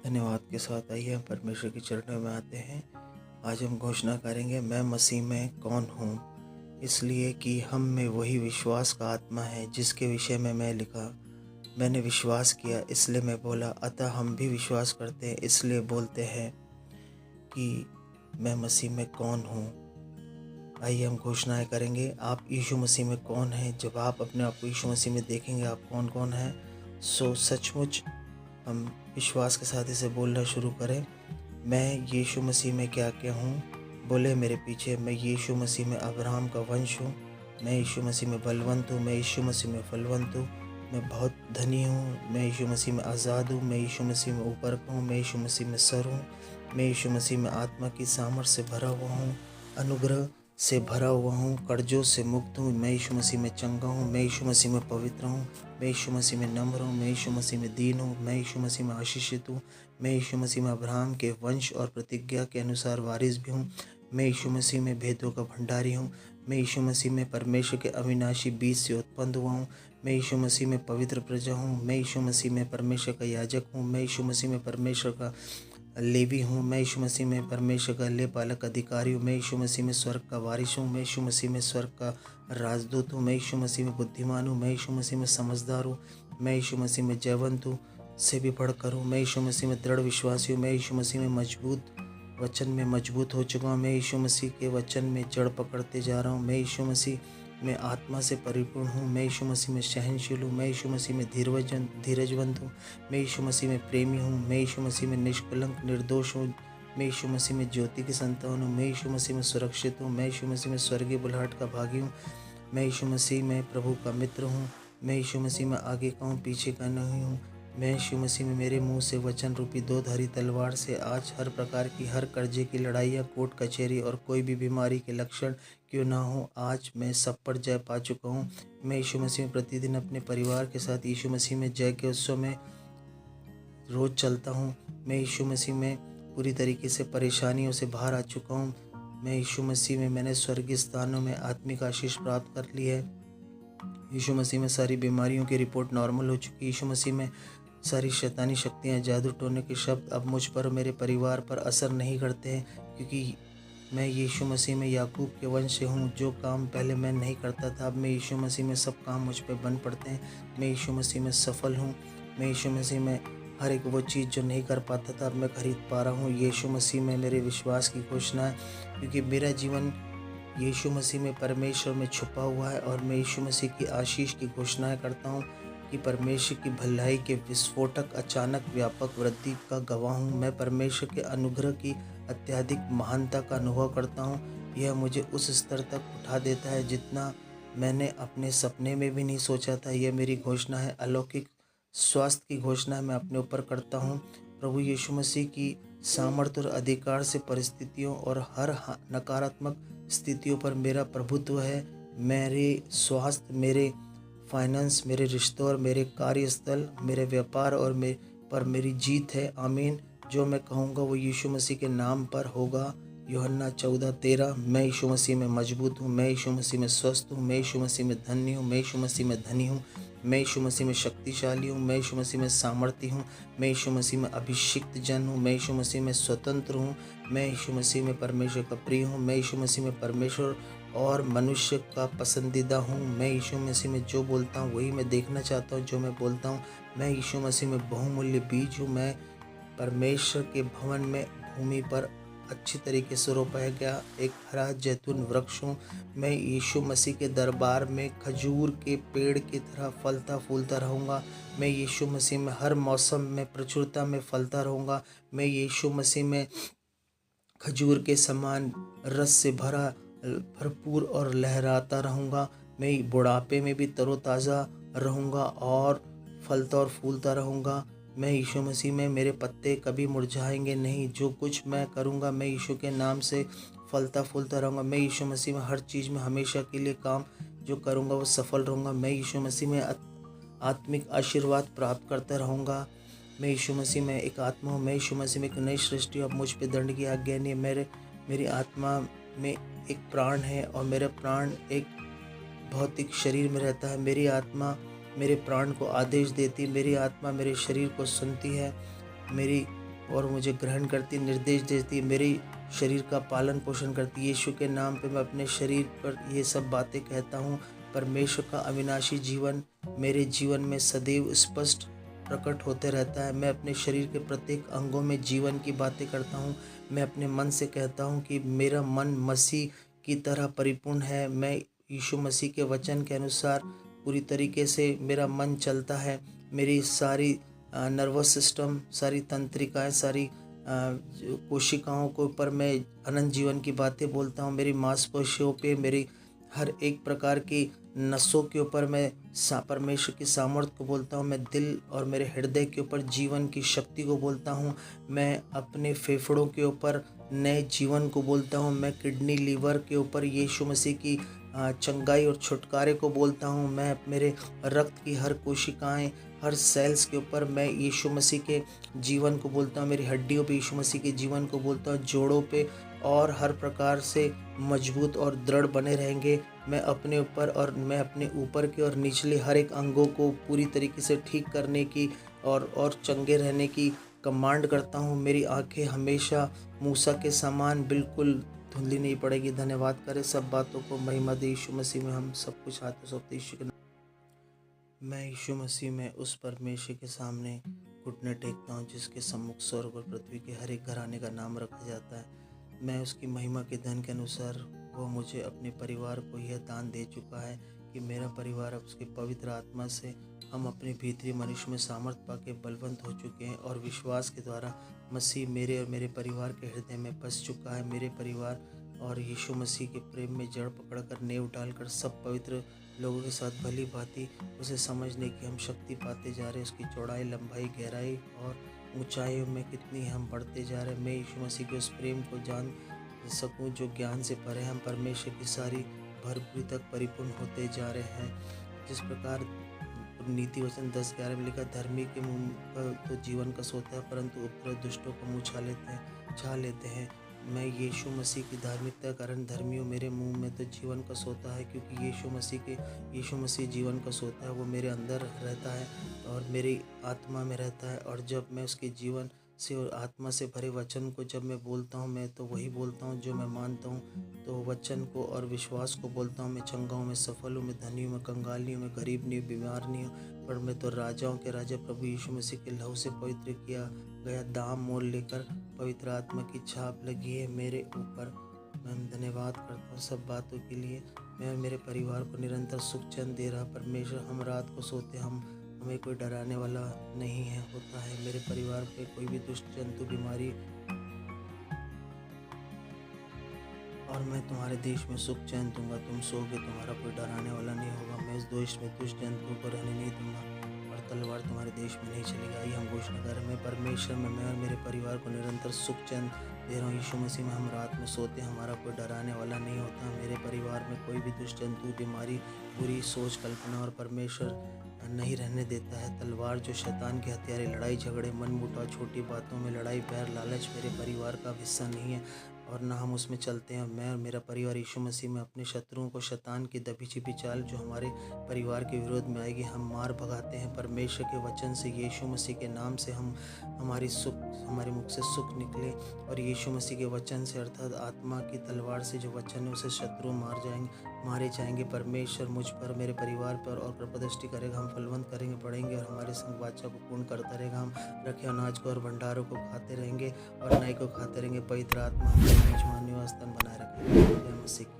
धन्यवाद के साथ आइए हम परमेश्वर के चरणों में आते हैं। आज हम घोषणा करेंगे, मैं मसीह में कौन हूँ, इसलिए कि हम में वही विश्वास का आत्मा है जिसके विषय में मैं लिखा। मैंने विश्वास किया इसलिए मैं बोला, अतः हम भी विश्वास करते हैं इसलिए बोलते हैं कि मैं मसीह में कौन हूँ। आइए हम घोषणाएं करेंगे। आप यीशु मसीह में कौन हैं? जब आप अपने आप को यीशु मसीह में देखेंगे आप कौन कौन हैं, सो सचमुच हम विश्वास के साथ इसे बोलना शुरू करें। मैं यीशु मसीह में क्या क्या हूँ? बोले मेरे पीछे, मैं यीशु मसीह में अब्राहम का वंश हूँ, मैं यीशु मसीह में बलवंत हूँ, मैं यीशु मसीह में फलवंत हूँ, मैं बहुत धनी हूँ, मैं यीशु मसीह में आज़ाद हूँ, मैं यीशु मसीह में ऊपर का हूँ, मैं यीशु मसीह में सर हूँ, मैं यीशु मसीह में आत्मा की सामर्थ से भरा हुआ हूँ, अनुग्रह से भरा हुआ हूँ, कर्जों से मुक्त हूँ, मैं यीशु मसीह में चंगा हूँ, मैं यीशु मसीह में पवित्र हूँ, मैं यीशु मसीह में नम्र हूँ, मैं यीशु मसीह में दीन हूँ, मैं यीशु मसीह में आशीषित हूँ, मैं यीशु मसीह में अब्राहम के वंश और प्रतिज्ञा के अनुसार वारिस भी हूँ, मैं यीशु मसीह में भेदों का भंडारी हूँ, मैं यीशु मसीह में परमेश्वर के अविनाशी बीज से उत्पन्न हुआ हूँ, मैं यीशु मसीह में पवित्र प्रजा हूँ, मैं यीशु मसीह में परमेश्वर का याजक हूँ, मैं यीशु मसीह में परमेश्वर का लेवी हूँ, मैं यीशु मसीह में परमेश्वर का लेपालक अधिकारी हूँ, मैं यीशु मसीह में स्वर्ग का वारिस हूँ, मैं यीशु मसीह में स्वर्ग का राजदूत हूँ, मैं यीशु मसीह में बुद्धिमान हूँ, मैं यीशु मसीह में समझदार हूँ, मैं यीशु मसीह में जयवंत हूँ से भी बढ़कर हूँ, मैं यीशु मसीह में दृढ़ विश्वासी हूँ, मैं यीशु मसीह में वचन में मजबूत हो चुका हूँ, मैं यीशु मसीह के वचन में जड़ पकड़ते जा रहा हूँ, मैं यीशु मसीह में आत्मा से परिपूर्ण हूँ, मैं यीशु मसीह में सहनशील हूँ, मैं यीशु मसीह में धीरजवंत हूँ, मैं यीशु मसीह में प्रेमी हूँ, मैं यीशु मसीह में निष्कलंक निर्दोष हूँ, मैं यीशु मसीह में ज्योति की संतान हूँ, मैं यीशु मसीह में सुरक्षित हूँ, मैं यीशु मसीह में स्वर्गीय बुलाहट का भागी हूँ, मैं यीशु मसीह में प्रभु का मित्र हूँ, मैं यीशु मसीह में आगे का हूँ पीछे का नहीं हूँ, मैं यीशु मसीह में मेरे मुंह से वचन रूपी दो धारी तलवार से आज हर प्रकार की हर कर्जे की लड़ाइयाँ कोर्ट कचहरी और कोई भी बीमारी के लक्षण क्यों ना हो, आज मैं सब पर जय पा चुका हूँ। मैं यीशु मसीह में प्रतिदिन अपने परिवार के साथ यीशु मसीह में जय के उत्सव में रोज चलता हूँ। मैं यीशु मसीह में पूरी तरीके से परेशानियों से बाहर आ चुका हूँ। मैं यीशु मसीह में मैंने स्वर्गीय स्थानों में आत्मिक आशीष प्राप्त कर ली है। यीशु मसीह में सारी बीमारियों की रिपोर्ट नॉर्मल हो चुकी है। यीशु मसीह में सारी शैतानी शक्तियाँ, जादू टोने के शब्द अब मुझ पर और मेरे परिवार पर असर नहीं करते हैं, क्योंकि मैं यीशु मसीह में याकूब के वंश से हूँ। जो काम पहले मैं नहीं करता था, अब मैं यीशु मसीह में सब काम मुझ पे बन पड़ते हैं। मैं यीशु मसीह में सफल हूँ। मैं यीशु मसीह में हर एक वो चीज़ जो नहीं कर पाता था अब मैं खरीद पा रहा हूँ। यीशु मसीह में मेरे विश्वास की घोषणा है, क्योंकि मेरा जीवन यीशु मसीह में परमेश्वर में छुपा हुआ है और मैं यीशु मसीह की आशीष की घोषणाएं करता हूँ कि परमेश्वर की भलाई के विस्फोटक अचानक व्यापक वृद्धि का गवाह हूँ। मैं परमेश्वर के अनुग्रह की अत्यधिक महानता का अनुभव करता हूँ। यह मुझे उस स्तर तक उठा देता है जितना मैंने अपने सपने में भी नहीं सोचा था। यह मेरी घोषणा है, अलौकिक स्वास्थ्य की घोषणा मैं अपने ऊपर करता हूँ। प्रभु यीशु मसीह की सामर्थ्य और अधिकार से परिस्थितियों और हर नकारात्मक स्थितियों पर मेरा प्रभुत्व है। मेरे स्वास्थ्य, मेरे फाइनेंस, मेरे रिश्तों और मेरे कार्यस्थल, मेरे व्यापार और पर मेरी जीत है। आमीन। जो मैं कहूँगा वो यीशु मसीह के नाम पर होगा। यूहन्ना 14:13। मैं यीशु मसीह में मजबूत हूँ, मैं यीशु मसीह में स्वस्थ हूँ, मैं यीशु मसीह में धन्य हूँ, मैं यीशु मसीह में धनी हूँ, मैं यीशु मसीह में शक्तिशाली हूँ, मैं यीशु मसीह में सामर्थ्य हूँ, मैं यीशु मसीह में अभिषिक्त जन हूँ, मैं यीशु मसीह में स्वतंत्र हूँ, मैं यीशु मसीह में परमेश्वर का प्रिय हूँ, मैं यीशु मसीह में परमेश्वर और मनुष्य का पसंदीदा हूँ। मैं यीशु मसीह में जो बोलता हूँ वही मैं देखना चाहता हूँ जो मैं बोलता हूँ। मैं यीशु मसीह में बहुमूल्य बीज हूँ। मैं परमेश्वर के भवन में भूमि पर अच्छी तरीके से रोपाया गया एक हरा जैतून वृक्ष हूँ। मैं यीशु मसीह के दरबार में खजूर के पेड़ की तरह फलता फूलता रहूँगा। मैं यीशु मसीह में हर मौसम में प्रचुरता में फलता रहूँगा। मैं यीशु मसीह में खजूर के समान रस से भरा भरपूर और लहराता रहूँगा। मैं बुढ़ापे में भी तरोताज़ा रहूँगा और फलता और फूलता रहूँगा। मैं यीशु मसीह में मेरे पत्ते कभी मुरझाएंगे नहीं। जो कुछ मैं करूँगा मैं यीशु के नाम से फलता फूलता रहूँगा। मैं यीशु मसीह में हर चीज़ में हमेशा के लिए काम जो करूँगा वो सफल रहूँगा। मैं यीशु मसीह में आत्मिक आशीर्वाद प्राप्त करता रहूँगा। मैं यीशु मसीह में एक आत्मा हूँ। मैं यीशु मसीह में एक नई सृष्टि हूँ। अब मुझ पे दंड की आज्ञा नहीं है। मेरी आत्मा में एक प्राण है और मेरा प्राण एक भौतिक शरीर में रहता है। मेरी आत्मा मेरे प्राण को आदेश देती है। मेरी आत्मा मेरे शरीर को सुनती है। मेरी और मुझे ग्रहण करती, निर्देश देती, मेरे शरीर का पालन पोषण करती। यीशु के नाम पे मैं अपने शरीर पर ये सब बातें कहता हूँ। परमेश्वर का अविनाशी जीवन मेरे जीवन में सदैव स्पष्ट प्रकट होते रहता है। मैं अपने शरीर के प्रत्येक अंगों में जीवन की बातें करता हूँ। मैं अपने मन से कहता हूँ कि मेरा मन मसीह की तरह परिपूर्ण है। मैं यीशु मसीह के वचन के अनुसार पूरी तरीके से मेरा मन चलता है। मेरी सारी नर्वस सिस्टम, सारी तंत्रिकाएं, सारी कोशिकाओं के ऊपर मैं अनंत जीवन की बातें बोलता हूँ। मेरी मांसपेशियों पे, मेरी हर एक प्रकार की नसों के ऊपर मैं परमेश्वर की सामर्थ्य को बोलता हूँ। मैं दिल और मेरे हृदय के ऊपर जीवन की शक्ति को बोलता हूँ। मैं अपने फेफड़ों के ऊपर नए जीवन को बोलता हूँ। मैं किडनी, लीवर के ऊपर यीशु मसीह की चंगाई और छुटकारे को बोलता हूँ। मैं मेरे रक्त की हर कोशिकाएं, हर सेल्स के ऊपर मैं यीशु मसीह के जीवन को बोलता हूँ। मेरी हड्डियों पे यीशु मसीह के जीवन को बोलता हूँ। जोड़ों पे और हर प्रकार से मजबूत और दृढ़ बने रहेंगे। मैं अपने ऊपर और मैं अपने ऊपर के और निचले हर एक अंगों को पूरी तरीके से ठीक करने की और चंगे रहने की कमांड करता हूँ। मेरी आंखें हमेशा मूसा के समान बिल्कुल धुंधली नहीं पड़ेगी। धन्यवाद करें सब बातों को महिमा दे। यीशु मसीह में हम सब कुछ हाथों सौंपते यीशु के। मैं यीशु मसीह में उस परमेश्वर के सामने घुटने टेकता हूँ जिसके सम्मुख स्वर्ग और पृथ्वी के हर एक घराने का नाम रखा जाता है। मैं उसकी महिमा के धन के अनुसार वो मुझे अपने परिवार को यह दान दे चुका है कि मेरा परिवार अब उसके पवित्र आत्मा से हम अपने भीतरी मनुष्य में सामर्थ पाके बलवंत हो चुके हैं और विश्वास के द्वारा मसीह मेरे और मेरे परिवार के हृदय में बस चुका है। मेरे परिवार और यीशु मसीह के प्रेम में जड़ पकड़कर नींव डालकर सब पवित्र लोगों के साथ भली भांति उसे समझने की हम शक्ति पाते जा रहे हैं। उसकी चौड़ाई, लंबाई, गहराई और ऊंचाइयों में कितनी हम बढ़ते जा रहे हैं। मैं यीशु मसीह के उस प्रेम को जान सकूं जो ज्ञान से परे। हम परमेश्वर की सारी भरपूरी तक परिपूर्ण होते जा रहे हैं। जिस प्रकार नीति वचन 10:11 में लिखा, धर्मी के मुंह का तो जीवन का सोता है परंतु उपद्रव दुष्टों को मुँह छा लेते हैं। मैं यीशु मसीह की धार्मिकता के कारण धर्मियों मेरे मुंह में तो जीवन का सोता है, क्योंकि यीशु मसीह जीवन का सोता है। वो मेरे अंदर रहता है और मेरी आत्मा में रहता है। और जब मैं उसके जीवन से और आत्मा से भरे वचन को जब मैं बोलता हूँ, मैं तो वही बोलता हूँ जो मैं मानता हूँ। तो वचन को और विश्वास को बोलता हूँ। मैं चंगा हूँ, मैं सफल हूँ, मैं धनी हूँ, मैं कंगाल नहीं हूँ, मैं गरीब नहीं हूँ, बीमार नहीं हूँ, पर मैं तो राजाओं के राजा प्रभु यीशु मसीह के लहू से पवित्र किया गया दाम मोल लेकर पवित्र आत्मा की छाप लगी है मेरे ऊपर। मैं धन्यवाद करता हूँ सब बातों के लिए। मैं और मेरे परिवार को निरंतर सुख चैन दे रहा परमेश्वर। हम रात को सोते हमें कोई डराने वाला नहीं है होता है। मेरे परिवार पे कोई भी दुष्ट जंतु, बीमारी, और मैं तुम्हारे देश में सुख चैन दूंगा। तुम सोओगे, तुम्हारा कोई डराने वाला नहीं होगा। मैं इस देश में दुष्ट जंतुओं को रहने नहीं दूंगा और तलवार तुम्हारे देश में नहीं चलेगी। आइए हम घोषणा करें, मैं परमेश्वर में, मैं और मेरे परिवार को निरंतर सुख चैन दे रहा हूँ। यीशु मसीह में हम रात में सोते, हमारा कोई डराने वाला नहीं होता। मेरे परिवार में कोई भी दुष्ट जंतु, बीमारी, बुरी सोच, कल्पना और परमेश्वर नहीं रहने देता है। तलवार जो शैतान के हथियारे, लड़ाई झगड़े, मन मुटाव, छोटी बातों में लड़ाई, बैर, लालच मेरे परिवार का हिस्सा नहीं है और ना हम उसमें चलते हैं। मैं और मेरा परिवार यीशु मसीह में अपने शत्रुओं को, शैतान की दबी छिपी चाल जो हमारे परिवार के विरोध में आएगी, हम मार भगाते हैं परमेश्वर के वचन से। यीशु मसीह के नाम से हमारे मुख से सुख निकले और यीशु मसीह के वचन से, अर्थात आत्मा की तलवार से जो वचन है, उसे शत्रु मारे जाएंगे। परमेश्वर मुझ पर, मेरे परिवार पर और कृपा दृष्टि करेगा। हम फलवंत करेंगे, बढ़ेंगे और हमारे संग वाचा को पूर्ण करता रहेगा। हम रखे अनाज को और भंडारों को खाते रहेंगे और नए को खाते रहेंगे। पवित्र आत्मा हमारे बीच में निवास स्थान बनाए रखेगा। जय मसीह।